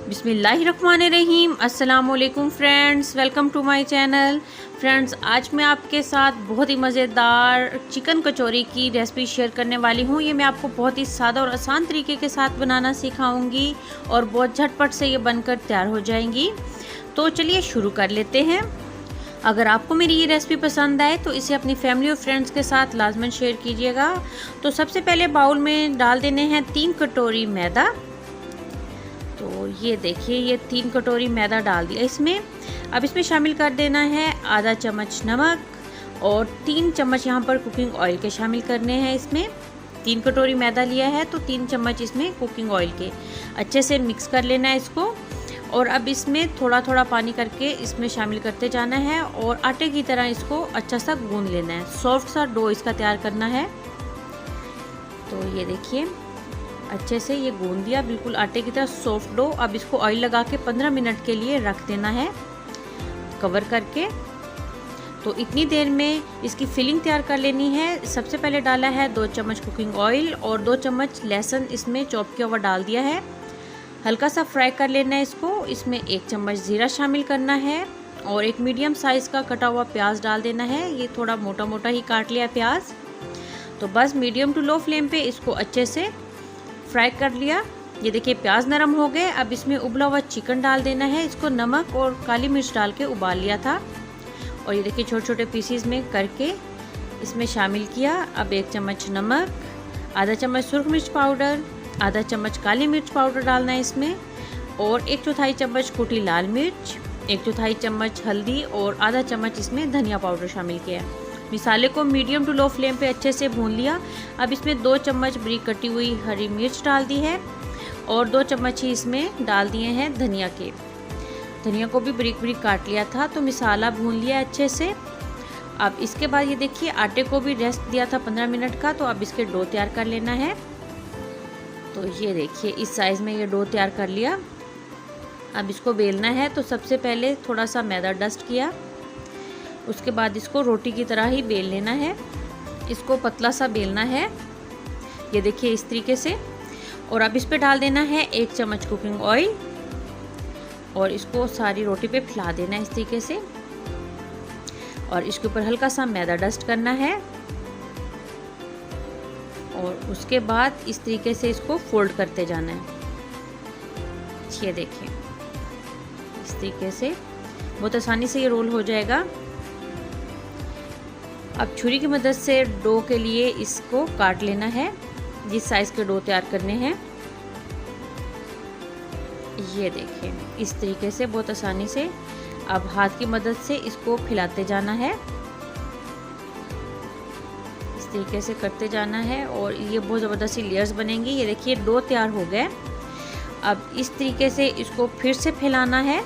बिस्मिल्लाहिर्रहमानिर्रहीम। अस्सलामुअलैकुम friends, welcome to my channel. Friends, आज मैं आपके साथ बहुत ही मज़ेदार चिकन कचौरी की रेसिपी शेयर करने वाली हूँ। ये मैं आपको बहुत ही सादा और आसान तरीके के साथ बनाना सिखाऊंगी और बहुत झटपट से ये बनकर तैयार हो जाएंगी। तो चलिए शुरू कर लेते हैं। अगर आपको मेरी ये रेसिपी पसंद आए तो इसे अपनी फैमिली और फ्रेंड्स के साथ लाजमन शेयर कीजिएगा। तो सबसे पहले बाउल में डाल देने हैं 3 कटोरी मैदा। तो ये देखिए, ये 3 कटोरी मैदा डाल दिया इसमें। अब इसमें शामिल कर देना है आधा चम्मच नमक और 3 चम्मच यहाँ पर कुकिंग ऑयल के शामिल करने हैं। इसमें 3 कटोरी मैदा लिया है तो 3 चम्मच इसमें कुकिंग ऑयल के अच्छे से मिक्स कर लेना है इसको। और अब इसमें थोड़ा थोड़ा पानी करके इसमें शामिल करते जाना है और आटे की तरह इसको अच्छा सा गूंद लेना है। सॉफ्ट सा डो इसका तैयार करना है। तो ये देखिए, अच्छे से ये गूंद दिया, बिल्कुल आटे की तरह सॉफ्ट डो। अब इसको ऑयल लगा के 15 मिनट के लिए रख देना है कवर करके। तो इतनी देर में इसकी फिलिंग तैयार कर लेनी है। सबसे पहले डाला है 2 चम्मच कुकिंग ऑयल और 2 चम्मच लहसुन इसमें चॉप किया हुआ डाल दिया है। हल्का सा फ्राई कर लेना है इसको। इसमें 1 चम्मच जीरा शामिल करना है और एक मीडियम साइज़ का कटा हुआ प्याज डाल देना है। ये थोड़ा मोटा मोटा ही काट लिया प्याज। तो बस मीडियम टू लो फ्लेम पे इसको अच्छे से फ्राई कर लिया। ये देखिए, प्याज नरम हो गए। अब इसमें उबला हुआ चिकन डाल देना है। इसको नमक और काली मिर्च डाल के उबाल लिया था और ये देखिए छोटे छोटे पीसीज में करके इसमें शामिल किया। अब 1 चम्मच नमक, आधा चम्मच सुरख मिर्च पाउडर, आधा चम्मच काली मिर्च पाउडर डालना है इसमें और 1/4 चम्मच कुटी लाल मिर्च, 1/4 चम्मच हल्दी और आधा चम्मच इसमें धनिया पाउडर शामिल किया। मसाले को मीडियम टू लो फ्लेम पे अच्छे से भून लिया। अब इसमें 2 चम्मच बारीक कटी हुई हरी मिर्च डाल दी है और 2 चम्मच ही इसमें डाल दिए हैं धनिया के। धनिया को भी बारीक बारीक काट लिया था। तो मसाला भून लिया अच्छे से। अब इसके बाद ये देखिए, आटे को भी रेस्ट दिया था 15 मिनट का। तो अब इसके डो तैयार कर लेना है। तो ये देखिए, इस साइज़ में ये डो तैयार कर लिया। अब इसको बेलना है। तो सबसे पहले थोड़ा सा मैदा डस्ट किया, उसके बाद इसको रोटी की तरह ही बेल लेना है। इसको पतला सा बेलना है, ये देखिए इस तरीके से। और अब इस पे डाल देना है 1 चम्मच कुकिंग ऑयल और इसको सारी रोटी पे फैला देना है इस तरीके से। और इसके ऊपर हल्का सा मैदा डस्ट करना है और उसके बाद इस तरीके से इसको फोल्ड करते जाना है। ये देखिए, इस तरीके से बहुत आसानी से ये रोल हो जाएगा। अब छुरी की मदद से डो के लिए इसको काट लेना है, जिस साइज़ के डो तैयार करने हैं। ये देखिए, इस तरीके से बहुत आसानी से अब हाथ की मदद से इसको फैलाते जाना है। इस तरीके से करते जाना है और ये बहुत ज़बरदस्त सी लेयर्स बनेंगी। ये देखिए, डो तैयार हो गए। अब इस तरीके से इसको फिर से फैलाना है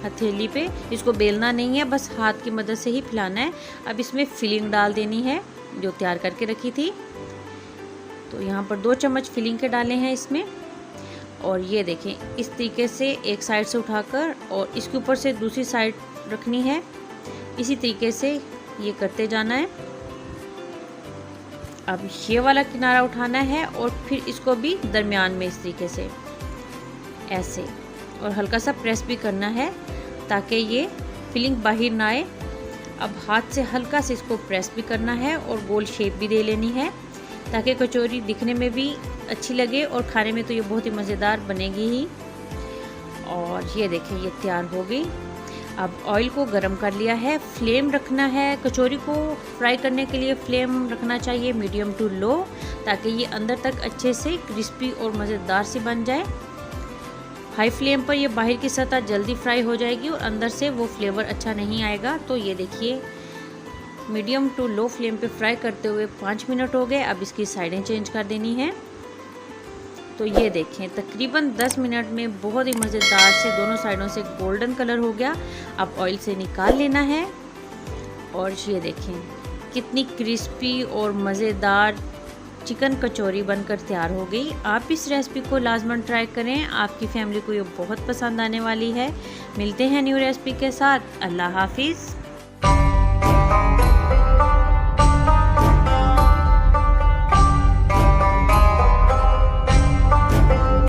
हथेली पे। इसको बेलना नहीं है, बस हाथ की मदद से ही फैलाना है। अब इसमें फिलिंग डाल देनी है जो तैयार करके रखी थी। तो यहाँ पर 2 चम्मच फिलिंग के डाले हैं इसमें। और ये देखें, इस तरीके से एक साइड से उठाकर और इसके ऊपर से दूसरी साइड रखनी है। इसी तरीके से ये करते जाना है। अब ये वाला किनारा उठाना है और फिर इसको भी दरमियान में इस तरीके से ऐसे और हल्का सा प्रेस भी करना है ताकि ये फिलिंग बाहर ना आए। अब हाथ से हल्का से इसको प्रेस भी करना है और गोल शेप भी दे लेनी है ताकि कचौरी दिखने में भी अच्छी लगे और खाने में तो ये बहुत ही मज़ेदार बनेगी ही। और ये देखें, ये तैयार हो गई। अब ऑयल को गरम कर लिया है। फ्लेम रखना है, कचौरी को फ्राई करने के लिए फ्लेम रखना चाहिए मीडियम टू लो, ताकि ये अंदर तक अच्छे से क्रिस्पी और मज़ेदार सी बन जाए। हाई फ्लेम पर ये बाहर की सतह जल्दी फ्राई हो जाएगी और अंदर से वो फ्लेवर अच्छा नहीं आएगा। तो ये देखिए, मीडियम टू लो फ्लेम पे फ्राई करते हुए 5 मिनट हो गए। अब इसकी साइडें चेंज कर देनी है। तो ये देखें, तकरीबन 10 मिनट में बहुत ही मज़ेदार से दोनों साइडों से गोल्डन कलर हो गया। अब ऑयल से निकाल लेना है और ये देखें कितनी क्रिस्पी और मज़ेदार चिकन कचौरी बनकर तैयार हो गई। आप इस रेसिपी को लाजमन ट्राई करें, आपकी फैमिली को ये बहुत पसंद आने वाली है। मिलते हैं न्यू रेसिपी के साथ। अल्लाह हाफिज़।